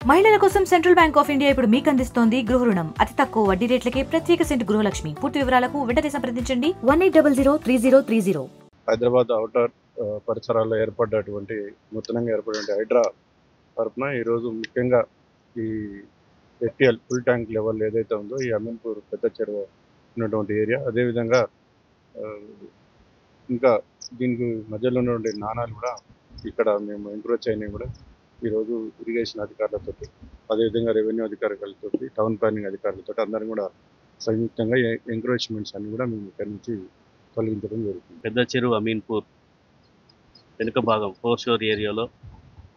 మహిళల కోసం central bank of India ఇప్పుడు మీకు అందిస్తోంది గృహ రుణం. అతి తక్కువ వడ్డీ రేట్లకే ప్రత్యేక సెంటు గృహలక్ష్మి. పూర్తి వివరాలకు వెంటనే సంప్రదించండి 18003030. హైదరాబాద్ ఔటర్ పరిసరాల్లో నూతనంగా ఏర్పడినటువంటి హైడ్రా తరఫున ఈరోజు ముఖ్యంగా ఈ ఎఫ్టీఎల్ ఫుల్ ట్యాంక్ లెవెల్ ఏదైతే ఉందో ఈ అమీన్పూర్ పెద్ద చెరువు ఉన్నటువంటి ఏరియా, అదేవిధంగా ఇంకా దీనికి మధ్యలో ఉన్నటువంటి నాణాలు కూడా ఇక్కడ మేము ఎంక్రోచ్ అయినవి కూడా ఈరోజు ఇరిగేషన్ అధికారులతో, అదేవిధంగా రెవెన్యూ అధికారులతో, టౌన్ ప్లానింగ్ అధికారులతో అందరం కూడా సంయుక్తంగా ఎంక్రోచ్మెంట్స్ అన్ని కూడా మేము ఇక్కడ నుంచి తొలగించడం జరుగుతుంది. పెద్ద చెరువు అమీన్పూర్ వెనుక భాగం 4 షోర్ ఏరియాలో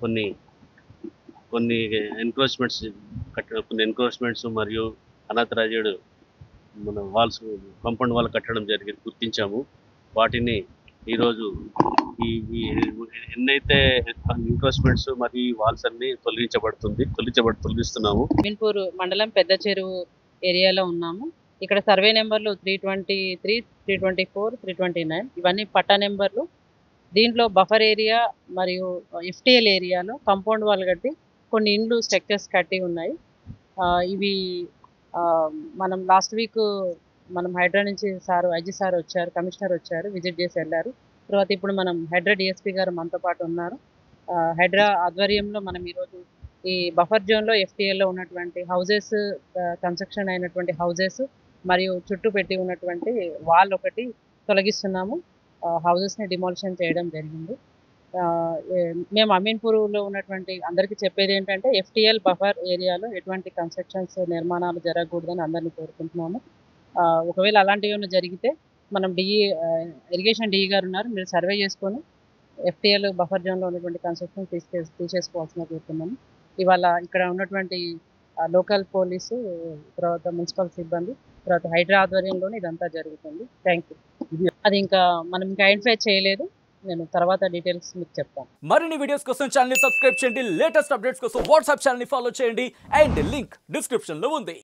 కొన్ని ఎన్క్రోచ్మెంట్స్ మరియు అనాథరైజ్డ్ మన వాల్స్, కాంపౌండ్ వాల్ కట్టడం జరిగింది, గుర్తించాము. వాటిని ఈరోజు ఎన్నైతే ఎన్క్రోచ్మెంట్స్ మరియు వాల్స్ అన్ని తొలగిస్తున్నాము. అమీన్పూర్ మండలం పెద్ద చెరువు ఏరియాలో ఉన్నాము. ఇక్కడ సర్వే నెంబర్లు 323, 324, 329 ఇవన్నీ పట్టా నెంబర్లు. దీంట్లో బఫర్ ఏరియా మరియు ఎఫ్టీఎల్ ఏరియాలో కాంపౌండ్ వాల్ కట్టి కొన్ని ఇండ్లు స్ట్రక్చర్స్ కట్టి ఉన్నాయి. ఇవి మనం లాస్ట్ వీక్ మనం హైడ్రా నుంచి ఐజీ సార్ వచ్చారు, కమిషనర్ వచ్చారు, విజిట్ చేసి వెళ్ళారు. తర్వాత ఇప్పుడు మనం హైడ్రా డిఎస్పీ గారు మనతో పాటు ఉన్నారు. హైడ్రా ఆధ్వర్యంలో మనం ఈరోజు ఈ బఫర్ జోన్లో ఎఫ్టీఎల్లో ఉన్నటువంటి హౌజెస్, కన్స్ట్రక్షన్ అయినటువంటి హౌజెస్ మరియు చుట్టూ పెట్టి ఉన్నటువంటి వాల్ ఒకటి తొలగిస్తున్నాము. హౌజెస్ని డిమాలిషన్ చేయడం జరిగింది. మేము అమీన్పూర్లో ఉన్నటువంటి అందరికీ చెప్పేది ఏంటంటే ఎఫ్టీఎల్ బఫర్ ఏరియాలో ఎటువంటి కన్స్ట్రక్షన్స్ నిర్మాణాలు జరగకూడదని అందరినీ కోరుకుంటున్నాము. ఒకవేళ అలాంటివి ఏమైనా జరిగితే మనం ఇరిగేషన్ డిఈ గారు ఉన్నారు, మీరు సర్వే చేసుకొని ఎఫ్టీఎల్ బఫర్ జోన్లో ఉన్నటువంటి కన్స్ట్రక్షన్ తీసేసుకోవాల్సిన కోరుతున్నాము. ఇవాళ ఇక్కడ ఉన్నటువంటి లోకల్ పోలీసు, తర్వాత మున్సిపల్ సిబ్బంది, తర్వాత హైడ్రా ఆధ్వర్యంలోనే ఇదంతా జరుగుతుంది. Thank you. అది ఇంకా మనం ఐడెంటిఫై చేయలేదు, నేను తర్వాత డీటెయిల్స్ మీకు చెప్తాను. మరిన్ని వీడియోస్ కోసం ఛానల్ ని సబ్స్క్రైబ్ చేయండి, లేటెస్ట్ అప్డేట్స్ కోసం వాట్సాప్ ఛానల్ ని ఫాలో చేయండి, అండ్ లింక్ డిస్క్రిప్షన్ లో ఉంది.